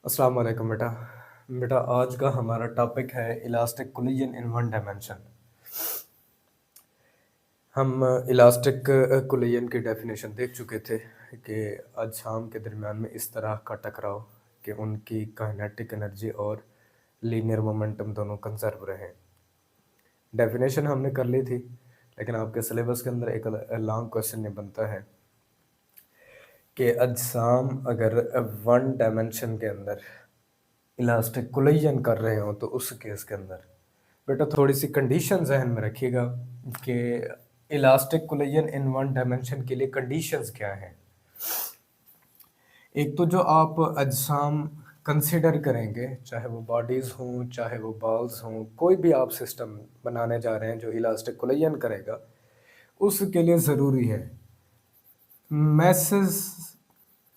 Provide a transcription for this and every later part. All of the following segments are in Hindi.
अस्सलाम वालेकुम बेटा। बेटा आज का हमारा टॉपिक है elastic collision in one dimension. हम इलास्टिक कोलिजन की डेफिनेशन देख चुके थे कि अजसाम के दरमियान में इस तरह का टकराव कि उनकी काइनेटिक एनर्जी और लीनियर मोमेंटम दोनों कंजर्व रहें। डेफिनेशन हमने कर ली थी, लेकिन आपके सिलेबस के अंदर एक लॉन्ग क्वेश्चन ये बनता है कि अजसाम अगर वन डायमेंशन के अंदर इलास्टिक कोलिजन कर रहे हो तो उस केस के अंदर बेटा थोड़ी सी कंडीशन जहन में रखिएगा कि elastic collision in one dimension के लिए कंडीशंस क्या हैं। एक तो जो आप अजसाम कंसिडर करेंगे, चाहे वो बॉडीज़ हों चाहे वो बॉल्स हों, कोई भी आप सिस्टम बनाने जा रहे हैं जो इलास्टिक कोलिजन करेगा, उसके लिए ज़रूरी है मैसेज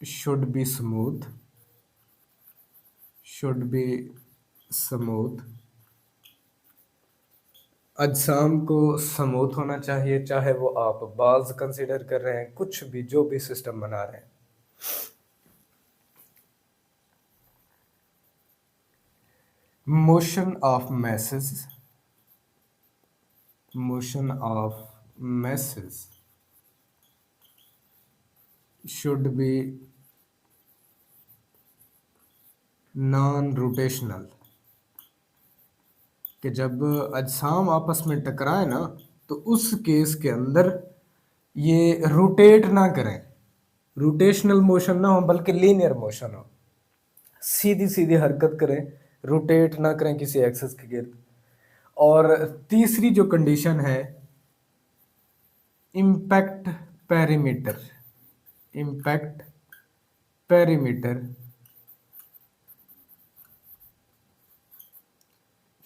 शुड बी स्मूथ। अजसाम को स्मूथ होना चाहिए, चाहे वो आप बाल्स कंसीडर कर रहे हैं, कुछ भी जो भी सिस्टम बना रहे हैं। Motion of message should be non rotational, कि जब अजसाम आपस में टकराए ना तो उस केस के अंदर ये रोटेट ना करें, रोटेशनल मोशन ना हो बल्कि लीनियर मोशन हो, सीधी सीधी हरकत करें, रोटेट ना करें किसी एक्सिस के गिर्द। और तीसरी जो कंडीशन है impact perimeter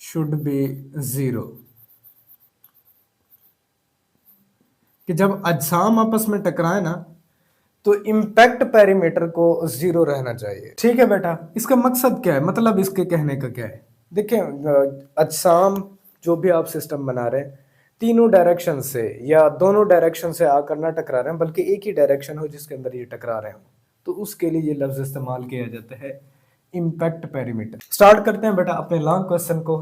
should be zero, कि जब अजसाम आपस में टकराए ना तो इम्पैक्ट पेरीमीटर को ज़ीरो रहना चाहिए। ठीक है बेटा, इसका मकसद क्या है, मतलब इसके कहने का क्या है? देखिए, अजसाम जो भी आप सिस्टम बना रहे हैं तीनों डायरेक्शन से या दोनों डायरेक्शन से आकर ना टकरा रहे हैं, बल्कि एक ही डायरेक्शन हो जिसके अंदर ये टकरा रहे हो, तो उसके लिए ये लफ्ज़ इस्तेमाल किया जाता है इम्पैक्ट पेरीमीटर। स्टार्ट करते हैं बेटा अपने लॉन्ग क्वेश्चन को।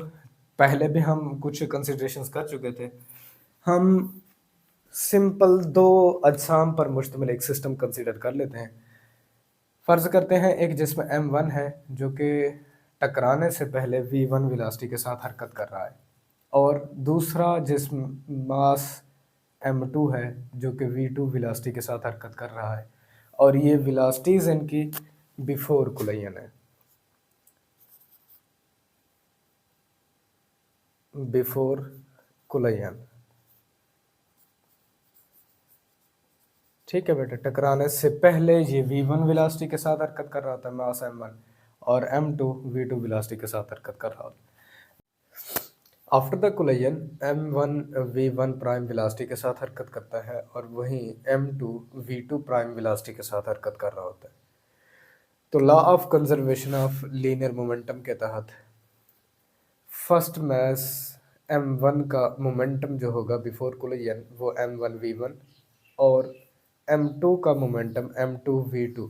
पहले भी हम कुछ कंसिडरेशंस कर चुके थे। हम सिंपल दो अजसाम पर मुश्तमिल एक सिस्टम कंसीडर कर लेते हैं। फ़र्ज़ करते हैं एक जिस्म m1 है जो कि टकराने से पहले v1 वेलोसिटी के साथ हरकत कर रहा है, और दूसरा जिस्म मास m2 है जो कि v2 वेलोसिटी के साथ हरकत कर रहा है, और ये वेलोसिटीज़ इनकी बिफोर कोलिजन है। बिफोर कोलिजन, ठीक है बेटा, टकराने से पहले ये v1 वेलोसिटी के साथ हरकत कर रहा था मास m1, और m2 v2 वेलोसिटी के साथ हरकत कर रहा था। After the collision m1 v1 prime velocity के साथ हरकत करता है, और वहीं m2 v2 प्राइम वेलोसिटी के साथ हरकत कर रहा होता है। तो law of conservation of linear momentum के तहत फर्स्ट मास m1 का मोमेंटम जो होगा बिफोर कोलिजन वो m1 v1, और m2 का मोमेंटम m2 v2।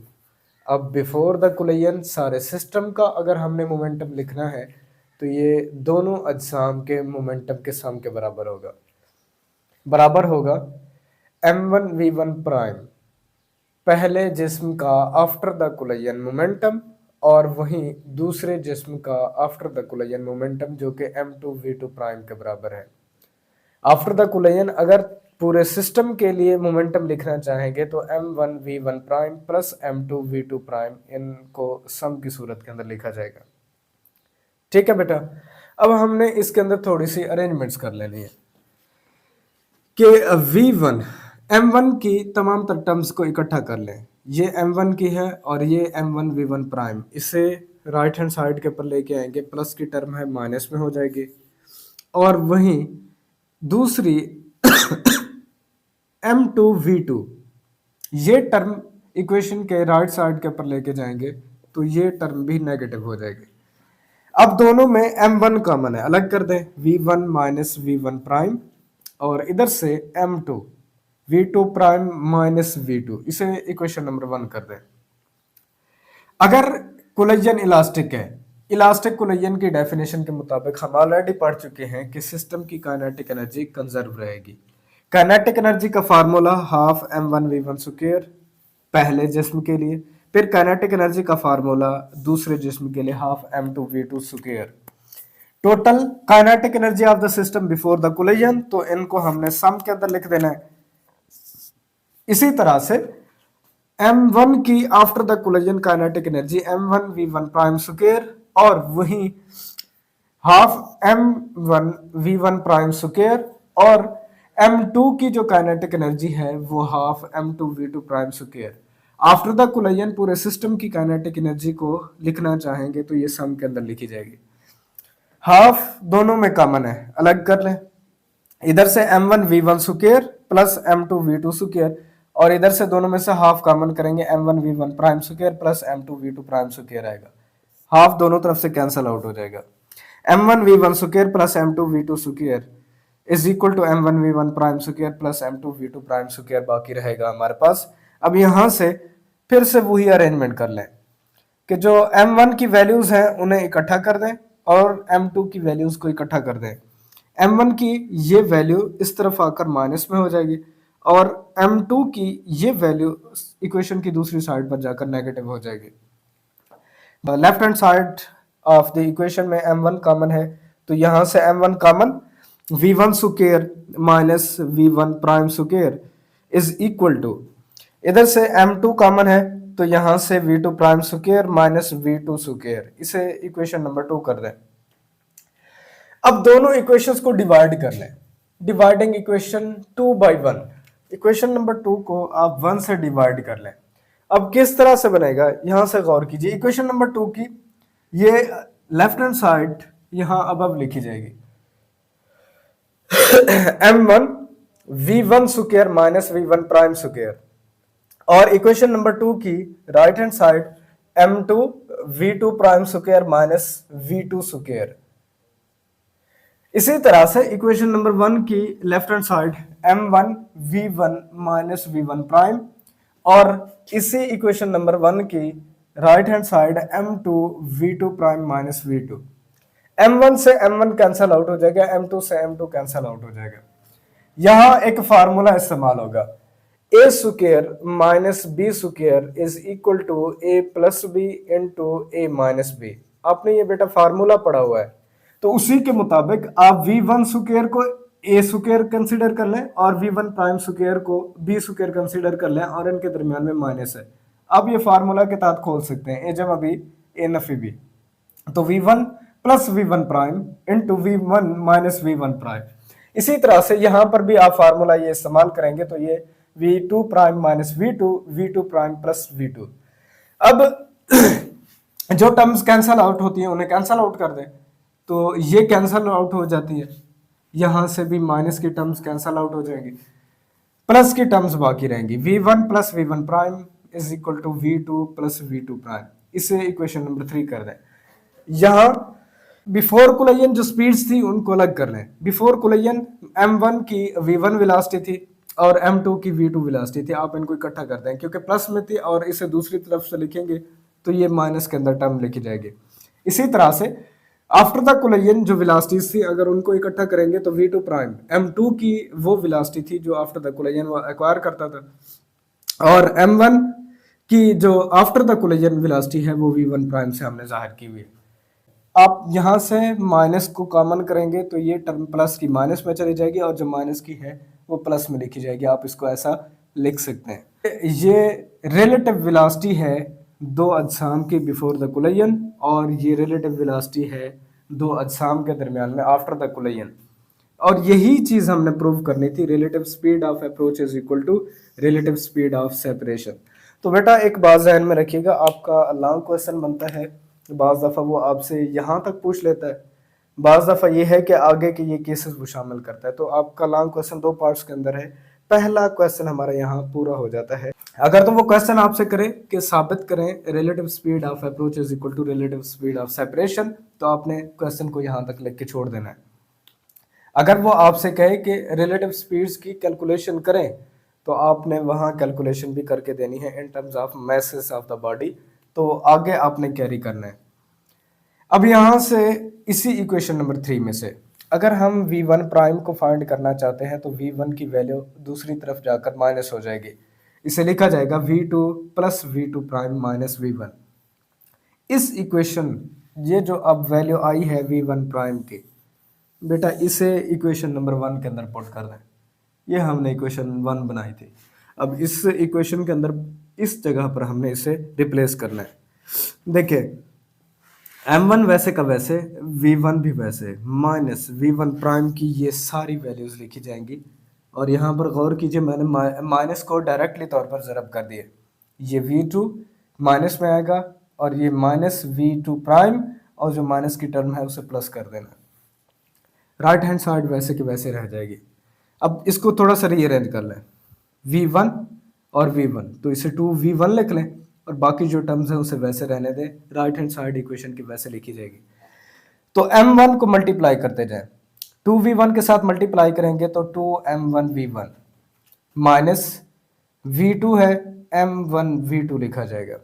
अब बिफोर द कोलिजन सारे सिस्टम का अगर हमने मोमेंटम लिखना है तो ये दोनों अजसाम के मोमेंटम के सम के बराबर होगा m1 v1 प्राइम पहले जिस्म का आफ्टर द कोलिजन मोमेंटम, और वहीं दूसरे जिस्म का आफ्टर द कोलिजन मोमेंटम जो कि m2 v2 प्राइम के बराबर है। आफ्टर द कोलिजन अगर पूरे सिस्टम के लिए मोमेंटम लिखना चाहेंगे तो m1 v1 prime plus m2 v2 prime, इनको सम की सूरत के अंदर लिखा जाएगा। ठीक है बेटा, अब हमने इसके अंदर थोड़ी सी अरेंजमेंट्स कर लेनी है कि v1 m1 की तमाम तर टर्म्स को इकट्ठा कर लें। ये m1 की है और ये m1 v1 प्राइम, इसे राइट हैंड साइड के ऊपर लेके आएंगे, प्लस की टर्म है माइनस में हो जाएगी, और वहीं दूसरी m2 v2 ये टर्म इक्वेशन के राइट साइड के ऊपर लेके जाएंगे तो ये टर्म भी नेगेटिव हो जाएगी। अब दोनों में m1 कॉमन है, अलग कर दें, v1 माइनस v1 प्राइम, और इधर से m2 v2 prime minus v2, इसे इक्वेशन नंबर 1 कर दें। अगर कोलिजन इलास्टिक है। इलास्टिक कोलिजन की डेफिनेशन के मुताबिक हम ऑलरेडी पढ़ चुके हैं कि सिस्टम की काइनेटिक एनर्जी कंजर्व रहेगी। काइनेटिक एनर्जी का फार्मूला हाफ m1v1 स्क्वायर पहले जिस्म के लिए, फिर काइनेटिक एनर्जी का फार्मूला दूसरे जिस्म के लिए half m2v2 square. Total kinetic energy of the system before the collision, तो इनको हमने सम के अंदर लिख देना है। इसी तरह से m1 की after the collision kinetic energy m1v1 prime square, और वही हाफ m1v1 प्राइम स्क्वायर, और m2 की जो काइनेटिक एनर्जी है वो half m2v2 prime square. After the collision पूरे सिस्टम की काइनेटिक एनर्जी को लिखना चाहेंगे तो ये सम के अंदर लिखी जाएगी। हाफ दोनों में कॉमन है, अलग कर लें। इधर से m1v1 square plus m2v2 square, और इधर से दोनों में से हाफ कॉमन करेंगे m1v1 prime square plus m2v2 prime square आएगा। हाफ दोनों तरफ से कैंसिल आउट हो जाएगा। m1v1 square plus m2v2 square is equal to m1v1 prime square plus m2v2 prime square बाकी रहेगा हमारे पास। अब यहां से फिर से वही अरेंजमेंट कर लें कि जो m1 की वैल्यूज हैं उन्हें इकट्ठा कर दें और m2 की वैल्यूज को इकट्ठा कर दें। m1 की ये वैल्यू इस तरफ आकर माइनस में हो जाएगी और m2 की ये वैल्यू इक्वेशन की दूसरी साइड पर जाकर नेगेटिव हो जाएगी। Left hand side of the equation में m1 कॉमन है, तो यहां से m1 common v1 square minus v1 prime square is equal to, इधर से m2 कॉमन है तो यहां से v2 prime square minus v2 square, इसे इक्वेशन नंबर 2 कर दें। अब दोनों इक्वेशंस को डिवाइड कर लें। Dividing equation 2 by 1, equation number 2 को आप 1 से डिवाइड कर लें। अब किस तरह से बनेगा यहां से गौर कीजिए। इक्वेशन नंबर 2 की ये लेफ्ट हैंड साइड यहां अबव लिखी जाएगी m1 v1 square minus v1 prime square, और इक्वेशन नंबर 2 की right hand side m2 v2 prime square minus v2 square. इसी तरह से इक्वेशन नंबर 1 की left hand side m1 v1 minus v1 prime, और इसी इक्वेशन नंबर 1 की right hand side m2 v2 prime minus v2। m1 से m1 कैंसिल आउट हो जाएगा, m2 से m2 कैंसिल आउट हो जाएगा। यहां एक फार्मूला इस्तेमाल होगा, a square minus b square is equal to a plus b into a minus b। आपने ये बेटा फार्मूला पढ़ा हुआ है, तो उसी के मुताबिक आप v1 स्क्वायर को a स्क्वायर कंसीडर कर लें और v1 प्राइम स्क्वायर को b स्क्वायर कंसीडर कर लें, और इनके दरमियान में माइनस है। अब ये फार्मूला के तहत खोल सकते हैं, a जमा b a नफी b, तो v1 plus v1 prime into v1 minus v1 prime. इसी तरह से यहां पर भी आप फार्मूला ये इस्तेमाल करेंगे तो ये v2 prime minus v2 v2 prime plus v2। अब जो टर्म्स कैंसल आउट होती है उन्हें कैंसल आउट कर दें, तो ये कैंसल आउट हो जाती है, यहां से भी माइनस की टर्म्स कैंसल आउट हो जाएंगी, प्लस की टर्म्स बाकी रहेंगी। v1 plus v1 prime is equal to v2 plus v2 prime, इसे इक्वेशन नंबर 3 कर दें। यहां बिफोर कोलिजन जो स्पीड्स थी उनको अलग कर लें। बिफोर कोलिजन m1 की v1 वेलोसिटी थी और m2 की v2 वेलोसिटी थी, आप इनको इकट्ठा कर दें क्योंकि प्लस में थी, और इसे दूसरी तरफ से लिखेंगे तो ये माइनस के अंदर टर्म लिखी जाएगी। इसी तरह से आफ्टर द कोलिजन जो वेलोसिटीज थी अगर उनको इकट्ठा करेंगे तो v2 प्राइम m2 की वो वेलोसिटी थी जो आफ्टर द कोलिजन वो एक्वायर करता था, और m1 की जो आफ्टर द कोलिजन वेलोसिटी है वो v1 प्राइम से हमने जाहिर की हुई है। आप यहां से माइनस को कॉमन करेंगे तो ये टर्म प्लस की माइनस में चली जाएगी, और जो माइनस की है वो प्लस में लिखी जाएगी। आप इसको ऐसा लिख सकते हैं। ये रिलेटिव वेलोसिटी है दो अजसाम की बिफोर द कोलिजन, और ये रिलेटिव वेलोसिटी है दो अजसाम के दरमियान में आफ्टर द कोलिजन, और यही चीज हमने प्रूव करनी थी। Relative speed of approach is equal to relative speed of separation. तो बेटा एक बात ध्यान में रखिएगा, आपका लॉन्ग क्वेश्चन बनता है, बाज़ दफ़ा वो आपसे यहाँ तक पूछ लेता है, बाज़ दफ़ा ये है कि आगे के ये केसेस वो शामिल करता है। तो आपका लॉन्ग क्वेश्चन 2 पार्ट्स के अंदर है। पहला क्वेश्चन हमारा यहाँ पूरा हो जाता है। अगर तो वो क्वेश्चन आपसे करे कि साबित करें relative speed of approach is equal to relative speed of separation, तो आपने क्वेश्चन को यहाँ तक लिख के छोड़ देना है। अगर वो आपसे कहे कि रिलेटिव स्पीड्स की कैलकुलेशन करें, तो आपने वहाँ कैलकुलेशन भी करके देनी है in terms of masses of the body, तो आगे आपने कैरी करना है। अब यहाँ से इसी इक्वेशन नंबर 3 में से अगर हम v1 प्राइम को फाइंड करना चाहते हैं तो v1 की वैल्यू दूसरी तरफ जाकर माइनस हो जाएगी। इसे लिखा जाएगा v2 plus v2 prime minus v1। इस इक्वेशन ये जो अब वैल्यू आई है v1 प्राइम की, बेटा इसे इक्वेशन नंबर 1 के अंदर पुट कर दें। ये हमने इक्वेशन 1 बनाई थी। अब इस इक्वेशन के अंदर इस जगह पर हमने इसे रिप्लेस करना है। देखिए m1 वैसे का वैसे, v1 भी वैसे, माइनस v1 प्राइम की ये सारी वैल्यूज लिखी जाएंगी। और यहाँ पर गौर कीजिए, मैंने माइनस को डायरेक्टली तौर पर ज़रब कर दिए। ये v2 माइनस में आएगा और ये माइनस v2 प्राइम, और जो माइनस की टर्म है उसे प्लस कर देना। राइट हैंड साइड वैसे की वैसे रह जाएगी। अब इसको थोड़ा सा रीअरेंज कर लें, v1 और v1, तो इसे 2v1 लिख लें और बाकी जो टर्म्स हैं उसे वैसे रहने दें। राइट हैंड साइड इक्वेशन की वैसे लिखी जाएगी। तो m1 को मल्टीप्लाई करते जाएं, 2v1 के साथ मल्टीप्लाई करेंगे तो 2m1v1 माइनस v2 है m1v2 लिखा जाएगा।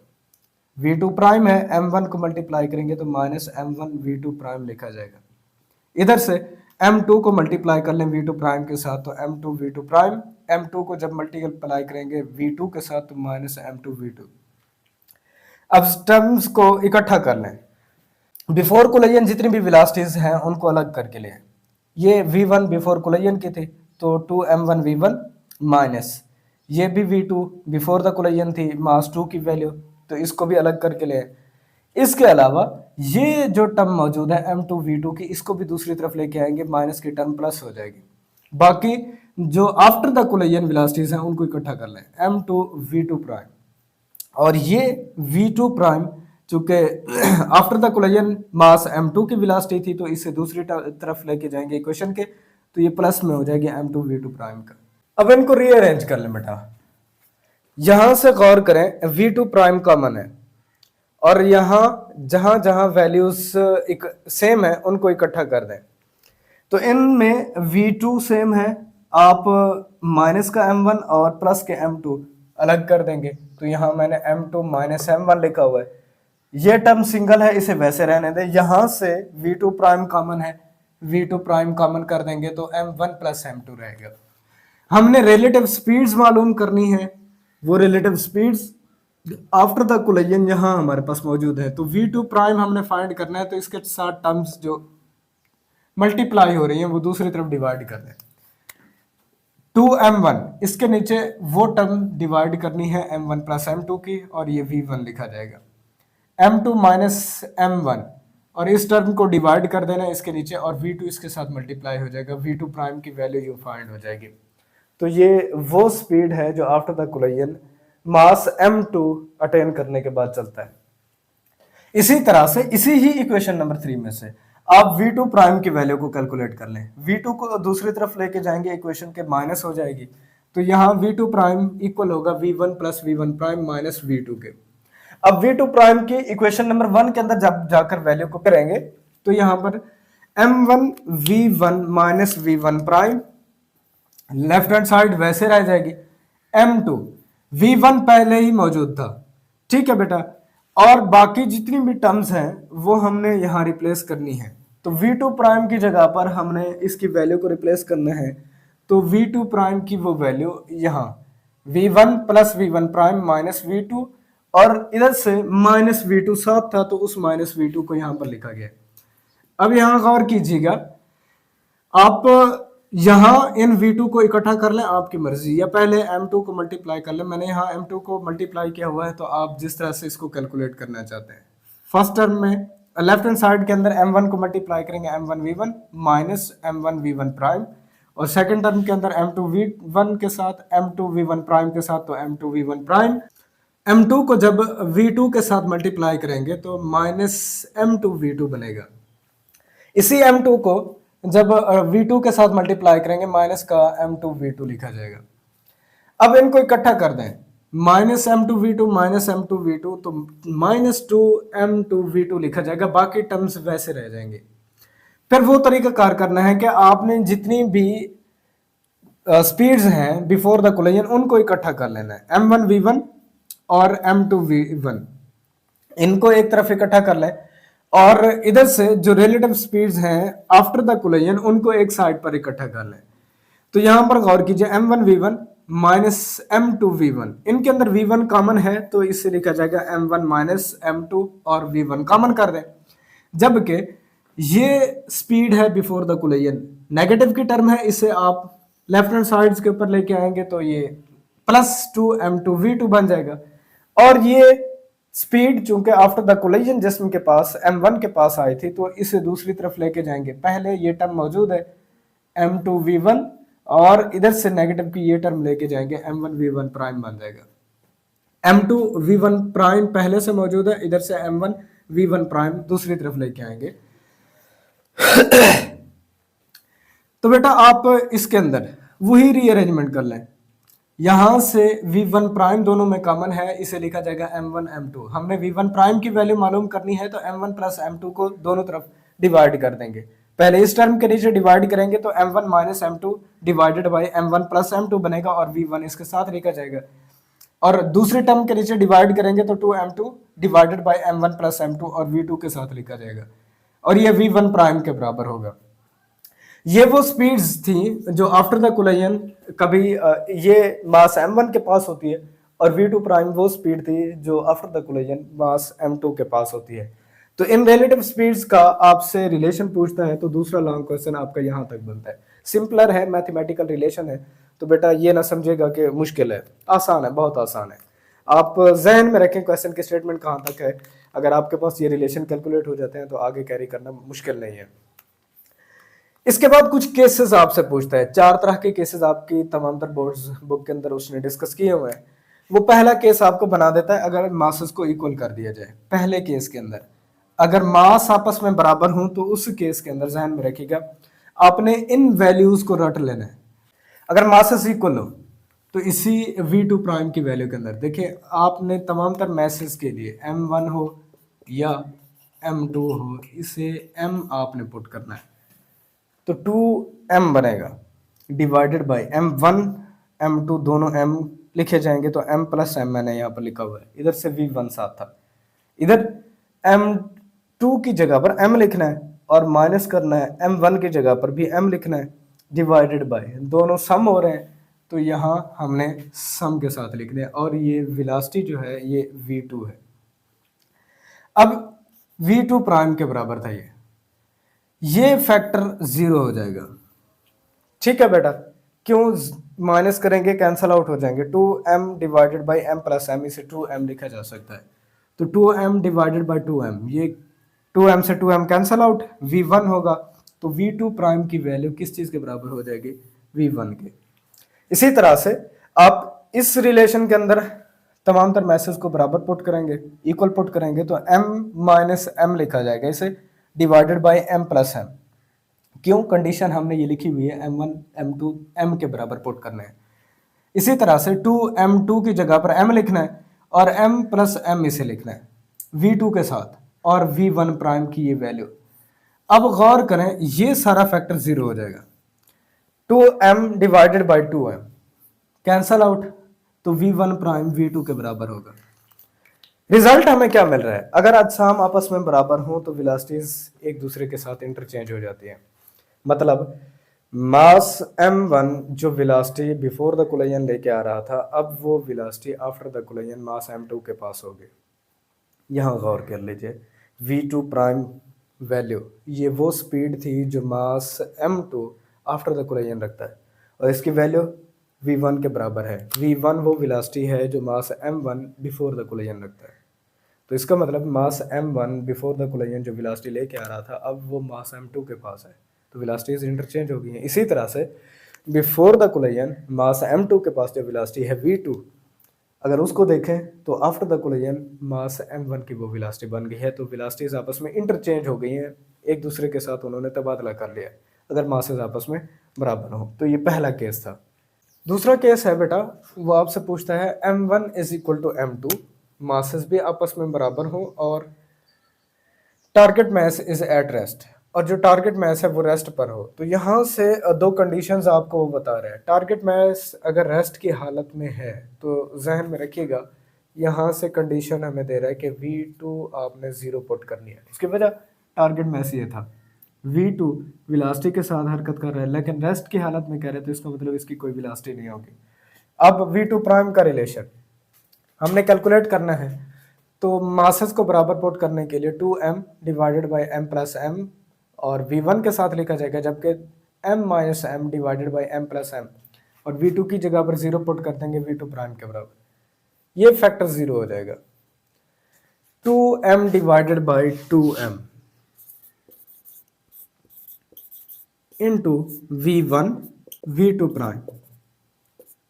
v2 प्राइम है, m1 को मल्टीप्लाई करेंगे तो माइनस m1v2 प्राइम लिखा जाएगा। इधर से m2 को मल्टीप्लाई कर लें v2 प्राइम के साथ तो m2 v2 प्राइम, m2 को जब मल्टीप्लाई करेंगे v2 के साथ तो माइनस m2 v2। अब टर्म्स को इकट्ठा कर लें, बिफोर कोलिजन जितनी भी वेलोसिटीज हैं उनको अलग करके लें। ये v1 बिफोर कोलिजन की थी तो 2m1v1 माइनस ये भी v2 बिफोर द कोलिजन थी, मास 2 की वैल्यू, तो इसको भी अलग करके लें। इसके अलावा ये जो टर्म मौजूद है m2v2 की, इसको भी दूसरी तरफ लेके आएंगे, माइनस की टर्म प्लस हो जाएगी। बाकी जो आफ्टर द कोलिजन वेलोसिटीज हैं उनको इकट्ठा कर लें, m2v2 प्राइम और ये v2 प्राइम, चूंकि after the collision mass m2 की वेलोसिटी थी तो इसे दूसरी तरफ लेके जाएंगे इक्वेशन के, तो ये प्लस में हो जाएगी m2v2 प्राइम का। अब इनको रीअरेंज कर लें बेटा। यहां से गौर करें, v2 प्राइम कॉमन है और यहाँ जहां जहां वैल्यूज एक सेम है उनको इकट्ठा कर दें। तो इनमें v2 सेम है, आप माइनस का m1 और प्लस के m2 अलग कर देंगे, तो यहाँ मैंने m2 माइनस m1 लिखा हुआ है। ये टर्म सिंगल है, इसे वैसे रहने दें। यहाँ से v2 प्राइम कॉमन है, v2 प्राइम कॉमन कर देंगे तो m1 प्लस m2 रहेगा। हमने रिलेटिव स्पीड्स मालूम करनी है, वो relative speeds after the collision यहाँ हमारे पास मौजूद है। तो v2 प्राइम हमने फाइंड करना है, तो इसके साथ टर्म्स जो मल्टीप्लाई हो रही हैं वो दूसरी तरफ डिवाइड कर दें। 2m1 इसके नीचे वो टर्म डिवाइड करनी है m1 प्लस m2 की, और ये v1 लिखा जाएगा। m2 माइनस m1 और इस टर्म को डिवाइड कर देना इसके नीचे, और v2 इसके साथ मल्टीप्लाई हो जाएगा। v2 प्राइम की वैल्यू यू फाइंड हो जाएगी। तो ये वो स्पीड है जो after the collision mass m2 attain करने के बाद चलता है। इसी तरह से इसी ही इक्वेशन नंबर 3 में से आप v2 प्राइम की वैल्यू को कैलकुलेट कर लें। v2 को दूसरी तरफ लेके जाएंगे, इक्वेशन के माइनस हो जाएगी, तो यहाँ v2 प्राइम इक्वल होगा v1 plus v1 prime minus v2 के। अब v2 प्राइम की इक्वेशन नंबर 1 के अंदर जब जाकर वैल्यू को करेंगे तो यहाँ पर m1 v1 minus v1 prime, left hand side वैसे रह जाएगी। m2 v1 पहले ही मौजूद था, ठीक है बेटा, और बाकी जितनी भी टर्म्स हैं वो हमने यहाँ रिप्लेस करनी है। तो v2 प्राइम की जगह पर हमने इसकी वैल्यू को रिप्लेस करना है, तो v2 प्राइम की वो वैल्यू यहाँ v1 plus v1 prime minus v2, और इधर से माइनस v2 साथ था तो उस माइनस v2 को यहाँ पर लिखा गया। अब यहाँ गौर कीजिएगा, आप यहाँ इन v2 को इकट्ठा कर लें, आपकी मर्जी, या पहले m2 को मल्टीप्लाई कर लें। मैंने यहाँ m2 को मल्टीप्लाई किया हुआ है, तो आप जिस तरह से इसको कैलकुलेट करना चाहते हैं। फर्स्ट टर्म में लेफ्ट हैंड साइड के अंदर m1 को मल्टीप्लाई करेंगे m1 v1 minus m1 v1 prime, और सेकंड टर्म के अंदर m2 v1 के साथ m2 v1 प्राइम के साथ तो m2 v1 प्राइम। m2 को जब v2 के साथ मल्टीप्लाई करेंगे तो माइनस m2 v2 बनेगा। इसी m2 को जब v2 के साथ मल्टीप्लाई करेंगे माइनस का m2 v2 लिखा जाएगा। अब इनको इकट्ठा कर दें, minus m2 v2 minus m2 v2, तो माइनस 2 m2 v2 लिखा जाएगा, बाकी टर्म्स वैसे रह जाएंगे। फिर वो तरीका कार करना है कि आपने जितनी भी स्पीड्स हैं बिफोर द कोलिजन उनको इकट्ठा कर लेना है, m1 v1 और m2 v1। इनको एक तरफ इकट्ठा कर लें और इधर से जो रिलेटिव स्पीड्स हैं आफ्टर द कोलिजन उनको एक साइड पर इकट्ठा कर लें। तो यहां पर गौर कीजिए m1v1 माइनस m2v1, इनके अंदर v1 कॉमन है तो इससे लिखा जाएगा m1 माइनस m2 और v1 कॉमन कर दें। जबकि ये स्पीड है बिफोर द कोलिजन, नेगेटिव की टर्म है, इसे आप लेफ्ट हैंड साइड के ऊपर लेके आएंगे तो ये +2m2v2 बन जाएगा। और ये स्पीड चूंकि आफ्टर द कोलिजन जिस्म के पास m1 के पास आई थी तो इसे दूसरी तरफ लेके जाएंगे। पहले ये टर्म मौजूद है m2v1 और इधर से नेगेटिव की ये टर्म लेके जाएंगे m1v1 प्राइम बन जाएगा। m2v1 प्राइम पहले से मौजूद है, इधर से m1v1 प्राइम दूसरी तरफ लेके आएंगे। तो बेटा आप इसके अंदर वही रीअरेंजमेंट कर लें, यहां से v1 प्राइम दोनों में कॉमन है, इसे लिखा जाएगा m1 m2। हमने v1 प्राइम की वैल्यू मालूम करनी है तो m1 प्लस m2 को दोनों तरफ डिवाइड कर देंगे। पहले इस टर्म के नीचे डिवाइड करेंगे तो m1 minus m2 divided by m1 plus m2 बनेगा और v1 इसके साथ लिखा जाएगा। और दूसरी टर्म के नीचे डिवाइड करेंगे तो 2m2 divided by m1 plus m2 और v2 के साथ लिखा जाएगा और ये v1 प्राइम के बराबर होगा। ये वो स्पीड्स थी जो आफ्टर द कोलिजन कभी ये मास m1 के पास होती है और v2 प्राइम वो स्पीड थी जो after the collision mass m2 के पास होती है। तो इन रिलेटिव स्पीड्स का आपसे रिलेशन पूछता है तो दूसरा लॉन्ग क्वेश्चन आपका यहां तक बनता है। सिंपलर है, मैथमेटिकल रिलेशन है, तो बेटा ये ना समझेगा कि मुश्किल है, आसान है, बहुत आसान है। आप जहन में रखें क्वेश्चन की स्टेटमेंट कहाँ तक है। अगर आपके पास ये रिलेशन कैलकुलेट हो जाते हैं तो आगे कैरी करना मुश्किल नहीं है। इसके बाद कुछ केसेस आपसे पूछता है, 4 तरह के केसेस आपकी तमाम तर बोर्ड्स बुक के अंदर उसने डिस्कस किए हुए हैं। वो पहला केस आपको बना देता है अगर मासेस को इक्वल कर दिया जाए। पहले केस के अंदर अगर मास आपस में बराबर हों तो उस केस के अंदर ध्यान में रखिएगा आपने इन वैल्यूज को रट लेना है। अगर मासेस इक्वल हो तो इसी v2 प्राइम की वैल्यू के अंदर देखिए आपने तमाम तर मैसेज के लिए m1 हो या m2 हो, इसे m आपने पुट करना है तो 2m बनेगा डिवाइडेड बाय m1 m2 दोनों m लिखे जाएंगे तो m प्लस m मैंने यहाँ पर लिखा हुआ है, इधर से v1 साथ था, इधर m2 की जगह पर m लिखना है और माइनस करना है m1 की जगह पर भी m लिखना है डिवाइडेड बाय दोनों सम हो रहे हैं तो यहाँ हमने सम के साथ लिखने और ये वेलोसिटी जो है ये v2 है। अब v2 प्राइम के बराबर था ये फैक्टर 0 हो जाएगा। ठीक है बेटा, क्यों माइनस करेंगे कैंसल आउट हो जाएंगे, 2m divided by m plus m, इसे 2m लिखा जा सकता है तो 2m डिवाइडेड बाई 2m, ये 2m से 2m कैंसल आउट, v1 होगा तो v2 प्राइम की वैल्यू किस चीज के बराबर हो जाएगी, v1 के। इसी तरह से आप इस रिलेशन के अंदर तमाम तर मैसेज को बराबर पुट करेंगे, इक्वल पुट करेंगे तो m माइनस m लिखा जाएगा, इसे divided by m plus m। क्यों, कंडीशन हमने ये लिखी हुई है m1 m2 m के बराबर पुट करने हैं। इसी तरह से 2m2 की जगह पर m लिखना है और m प्लस m इसे लिखना है v2 के साथ और v1 प्राइम की ये वैल्यू। अब गौर करें ये सारा फैक्टर 0 हो जाएगा, 2m divided by 2m cancel out तो v1 प्राइम v2 के बराबर होगा। रिजल्ट हमें क्या मिल रहा है, अगर अजसाम आपस में बराबर हो तो वेलोसिटीज एक दूसरे के साथ इंटरचेंज हो जाती है। मतलब मास m1 जो वेलोसिटी बिफोर द कोलिजन लेके आ रहा था, अब वो velocity after the collision mass m2 के पास होगी। यहाँ गौर कर लीजिए v2 प्राइम वैल्यू ये वो स्पीड थी जो मास m2 आफ्टर द कोलिजन रखता है और इसकी वैल्यू v1 के बराबर है। v1 वो वेलोसिटी है जो मास m1 बिफोर द कोलिजन रखता है। तो इसका मतलब मास m1 बिफोर द कोलिजन जो वेलोसिटी लेके आ रहा था, अब वो मास m2 के पास है तो वेलोसिटीज इंटरचेंज हो गई हैं। इसी तरह से before the collision mass m2 के पास जो वेलोसिटी है v2, अगर उसको देखें तो after the collision mass m1 की वो वेलोसिटी बन गई है। तो वेलोसिटीज आपस में इंटरचेंज हो गई हैं, एक दूसरे के साथ उन्होंने तबादला कर लिया अगर मासेस आपस में बराबर हो। तो ये पहला केस था। दूसरा केस है बेटा, वो आपसे पूछता है m1 is equal to m2, masses भी आपस में बराबर हो और target mass is at rest, और जो टारगेट मैस है वो रेस्ट पर हो। तो यहाँ से दो कंडीशंस आपको वो बता रहे हैं। टारगेट मैस अगर रेस्ट की हालत में है तो जहन में रखिएगा यहाँ से कंडीशन हमें दे रहा है कि v2 आपने 0 पुट करनी है। इसकी वजह टारगेट में ऐसे ये था, v2 वेलोसिटी के साथ हरकत कर रहा है लेकिन रेस्ट की हालत में कह रहे तो इसका मतलब इसकी कोई वेलोसिटी नहीं होगी। अब v2 प्राइम का रिलेशन हमने कैलकुलेट करना है, तो मासेस को बराबर पुट करने के लिए 2m divided by m plus m और v1 के साथ लिखा जाएगा, जबकि m minus m divided by m plus m और v2 की जगह पर 0 पुट कर देंगे v2 प्राइम के बराबर, ये फैक्टर 0 हो जाएगा। 2m divided by 2m into v1 v2 prime,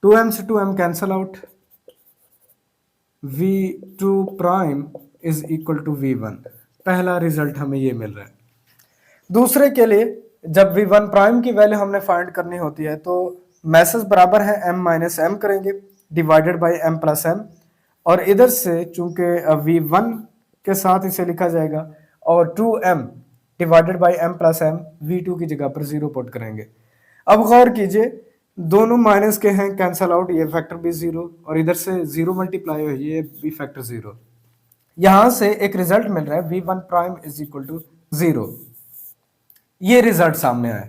2m से 2m cancel out, v2 prime is equal to v1। पहला रिजल्ट हमें ये मिल रहा है। दूसरे के लिए जब v1 प्राइम की वैल्यू हमने फाइंड करनी होती है तो मैसेज बराबर है m माइनस m करेंगे divided by m plus m, और इधर से चूंकि v1 के साथ इसे लिखा जाएगा और 2m divided by m plus m v2 की जगह पर 0 पुट करेंगे। अब गौर कीजिए दोनों माइनस के हैं, कैंसल आउट, ये फैक्टर भी 0 और इधर से 0 मल्टीप्लाई हो, ये भी फैक्टर 0। यहां से एक रिजल्ट मिल रहा है v1 prime is equal to 0। ये रिजल्ट सामने आया।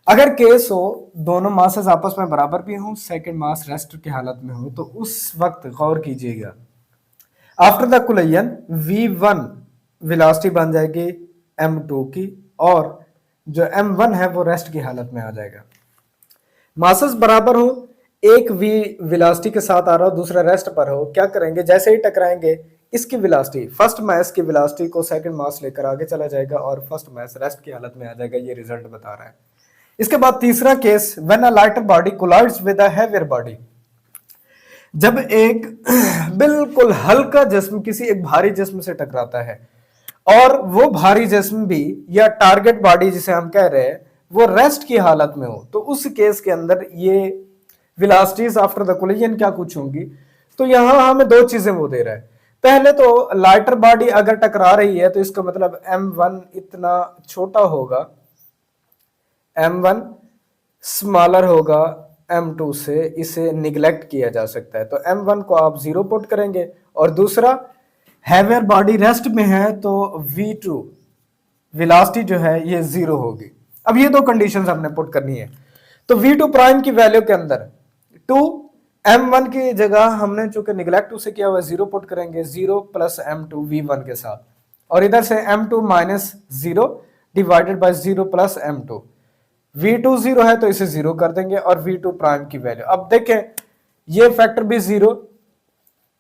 अगर केस हो दोनों मासेस आपस में बराबर भी हों, सेकंड मास रेस्ट की हालत में हो, तो उस वक्त गौर कीजिएगा after the collision v1 velocity बन जाएगी m2 की और जो m1 है वो रेस्ट की हालत में आ जाएगा। मासेस बराबर हो, एक v वेलोसिटी के साथ आ रहा हो दूसरा रेस्ट पर हो, क्या करेंगे जैसे ही टकराएंगे इसकी वेलोसिटी फर्स्ट मास की वेलोसिटी को सेकंड मास लेकर आगे चला जाएगा और फर्स्ट मास रेस्ट की हालत में आ जाएगा। ये रिजल्ट बता रहा है। इसके बाद तीसरा case, when a lighter body collides with a heavier body, जब एक बिल्कुल हल्का जिस्म किसी एक भारी जिस्म से टकराता है और वो भारी जिस्म भी या टारगेट बॉडी जिसे हम कह रहे हैं वो रेस्ट की हालत में हो, तो उस केस के अंदर ये वेलोसिटीज आफ्टर द कोलिजन क्या कुछ होंगी। तो यहां हमें दो चीजें वो दे रहा है। पहले तो लाइटर बॉडी अगर टकरा रही है तो इसका मतलब m1 इतना छोटा होगा, m1 स्मॉलर होगा m2 से, इसे निगलेक्ट किया जा सकता है। तो m1 को आप 0 पुट करेंगे और दूसरा हैवियर बॉडी रेस्ट में है तो v2 वेलोसिटी जो है ये 0 होगी। अब ये दो कंडीशंस हमने पुट करनी है। तो v2 प्राइम की वैल्यू के अंदर 2 m1 की जगह हमने चूंकि निगलेक्ट उसे किया हुआ 0 पुट करेंगे, 0 प्लस m2 v1 के साथ, और इधर से m2 minus 0 divided by 0 plus m2। v2 0 है तो इसे 0 कर देंगे और v2 प्राइम की वैल्यू, अब देखें ये फैक्टर भी 0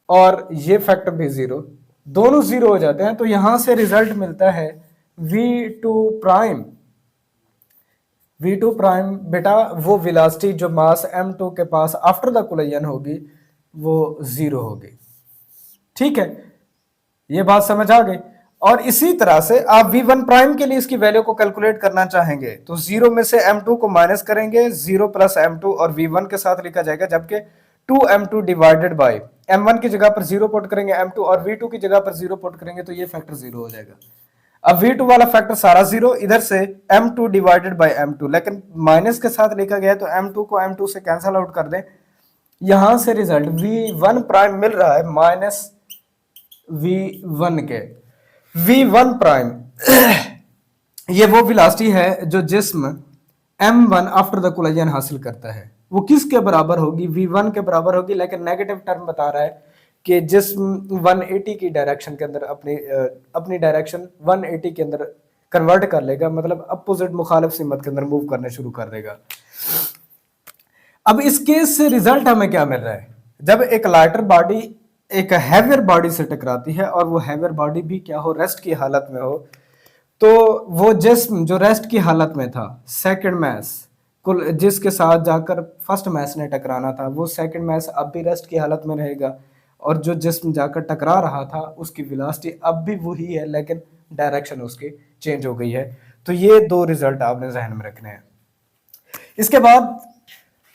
और ये फैक्टर भी 0, दोनों 0 हो जाते हैं। तो यहां से रिजल्ट मिलता है v2 प्राइम। v2 प्राइम बेटा वो वेलोसिटी जो मास m2 के पास आफ्टर द कोलिजन होगी वो 0 होगी। ठीक है, ये बात समझ आ गई। और इसी तरह से आप v1 प्राइम के लिए इसकी वैल्यू को कैलकुलेट करना चाहेंगे तो 0 में से m2 को माइनस करेंगे, 0 प्लस m2 और v1 के साथ लिखा जाएगा, जबकि 2m2 डिवाइडेड बाय m1 की जगह पर 0 पुट करेंगे m2 और v2 की जगह पर 0 पुट करेंगे तो ये फैक्टर 0 हो जाएगा। अब v2 वाला फैक्टर सारा 0, इधर से m2 डिवाइडेड बाय m2, लेकिन माइनस के साथ लिखा गया है तो m2 को m2 से कैंसल आउट कर दें। यहां से रिजल्ट v1 प्राइम मिल रहा है माइनस v1 के। v1 प्राइम ये वो वेलोसिटी है जो जिस्म m1 आफ्टर द कोलिजन हासिल करता है, वो किसके बराबर होगी, v1 के बराबर होगी। लेकिन नेगेटिव टर्म बता रहा है कि जिस्म 180 की डायरेक्शन के अंदर अपनी डायरेक्शन 180 के अंदर कन्वर्ट कर लेगा, मतलब अपोजिट मुखालिफ सिमत के अंदर मूव करने शुरू कर देगा। अब इस केस से रिजल्ट हमें क्या मिल रहा है, जब एक लाइटर बॉडी एक हैवियर बॉडी से टकराती है और वो हैवियर बॉडी भी क्या हो, रेस्ट की हालत में हो, तो वो जिस्म जो रेस्ट की हालत में था, सेकंड मैस जिसके साथ जाकर फर्स्ट मैस ने टकराना था, वो सेकंड मैस अब भी रेस्ट की हालत में रहेगा और जो जिस्म जाकर टकरा रहा था उसकी वेलोसिटी अब भी वही है लेकिन डायरेक्शन उसकी चेंज हो गई है। तो ये दो रिजल्ट आपने जहन में रखने हैं। इसके बाद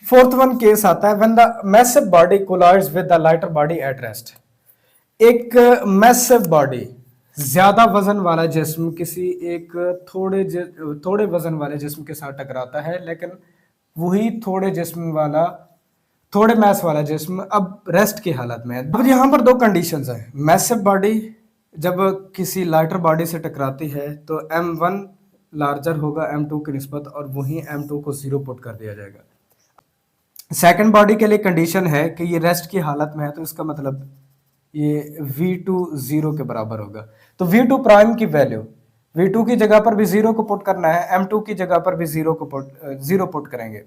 फोर्थ वन केस आता है when the massive body collides with the lighter body at rest. एक मैसिव बॉडी, ज्यादा वजन वाला जिस्म किसी एक थोड़े वजन वाले जिस्म के साथ टकराता है, लेकिन वही थोड़े जिस्म वाला थोड़े मैस वाला जिस्म अब रेस्ट की हालत में है। अब यहाँ पर दो कंडीशंस हैं। मैसिव बॉडी जब किसी लाइटर बॉडी से टकराती है तो m1 लार्जर होगा m2 की निस्बत और वहीं m2 को जीरो पुट कर दिया जाएगा। सेकंड बॉडी के लिए कंडीशन है कि ये रेस्ट की हालत में है, तो इसका मतलब ये v2 जीरो के बराबर होगा। तो v2 प्राइम की वैल्यू v2 की जगह पर भी जीरो को पुट करना है, m2 की जगह पर भी जीरो पुट करेंगे।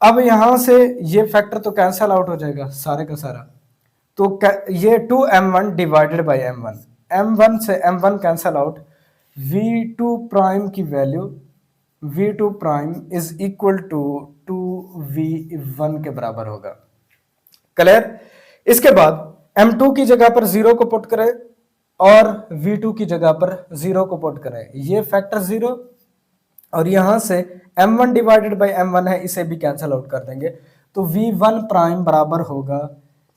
अब यहां से ये फैक्टर तो कैंसल आउट हो जाएगा सारे का सारा, तो ये 2m1 divided by m1, m1 से m1 cancel out, v2 prime की value v2 prime is equal to 2v1 के बराबर होगा। क्लियर? इसके बाद m2 की जगह पर जीरो को पुट करें और v2 की जगह पर जीरो को पुट करें, ये फैक्टर जीरो, और यहां से m1 डिवाइडेड बाई m1 है, इसे भी कैंसल आउट कर देंगे, तो v1 प्राइम बराबर होगा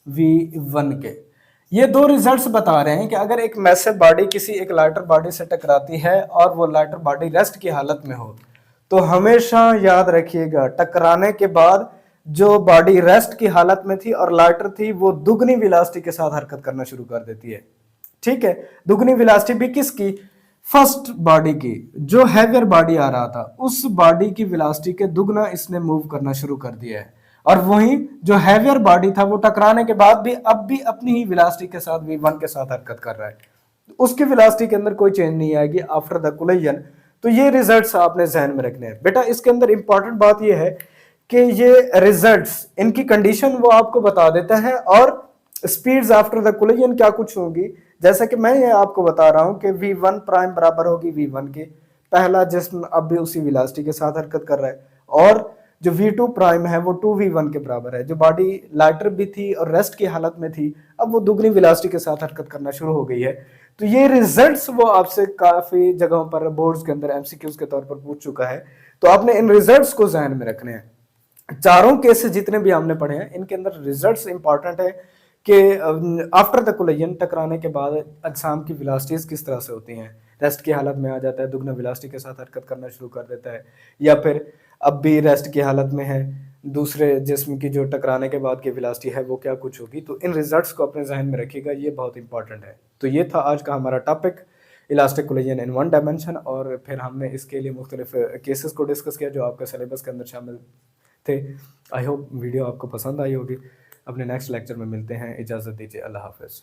v1 के। ये दो रिजल्ट्स बता रहे हैं कि अगर एक मैसिव बॉडी किसी एक लाइटर बॉडी से टकराती है और वो लाइटर बॉडी रेस्ट की हालत में हो, तो हमेशा याद रखिएगा टकराने के बाद जो बॉडी रेस्ट की हालत में थी और लाइटर थी वो दुगनी वेलोसिटी के साथ हरकत करना शुरू कर देती है। ठीक है, दुगनी वेलोसिटी भी किसकी? फर्स्ट बॉडी की। जो हैवियर बॉडी आ रहा था उस बॉडी की वेलोसिटी के दुगना इसने मूव करना शुरू कर दिया है, और वहीं जो हैवियर बॉडी था वो टकराने के बाद भी अब भी अपनी ही वेलोसिटी के साथ v1 के साथ हरकत कर रहा है, उसकी वेलोसिटी के अंदर कोई चेंज नहीं आएगी आफ्टर द कोलिजन। तो ये रिजल्ट्स आपने ध्यान में रखने हैं बेटा। इसके अंदर इंपॉर्टेंट बात ये है कि ये रिजल्ट्स इनकी कंडीशन वो आपको बता देता है, और स्पीड्स आफ्टर द कोलिजन क्या कुछ होगी, जैसा कि मैं ये आपको बता रहा हूं कि v1 प्राइम बराबर होगी v1 के, पहला जिस्म अब भी उसी वेलोसिटी के साथ हरकत कर रहा है, और जो v2 प्राइम है वो 2v1 के बराबर है। जो बॉडी लाइटर भी थी और रेस्ट की हालत में थी, अब वो दुगनी वेलोसिटी के साथ हरकत करना शुरू हो गई है। तो ये रिजल्ट्स वो आपसे काफी जगहों पर बोर्ड्स के अंदर एमसीक्यूज के तौर पर पूछ चुका है, तो आपने इन रिजल्ट्स को ध्यान में रखने हैं। चारों केस जितने भी हमने पढ़े हैं इनके अंदर रिजल्ट्स इंपॉर्टेंट है कि आफ्टर द कोलिजन टकराने के बाद अजसाम की वेलोसिटीज किस तरह से होती हैं, रेस्ट की हालत में आ जाता है, दुगना वेलोसिटी के साथ हरकत करना शुरू कर देता है, या फिर अब भी रेस्ट की हालत में है, दूसरे जिस्म की जो टकराने के बाद की वेलोसिटी है वो क्या कुछ होगी। तो इन रिजल्ट्स को अपने जहन में रखिएगा, ये बहुत इंपॉर्टेंट है। तो ये था आज का हमारा topic, elastic collision in one dimension, और फिर हमने इसके लिए मुख्तलिफ केसेस को डिस्कस किया जो आपके सिलेबस के अंदर शामिल थे। आई होप वीडियो आपको पसंद आई होगी। अपने नेक्स्ट लेक्चर में मिलते हैं, इजाज़त दीजिए, अल्लाह हाफ़िज़।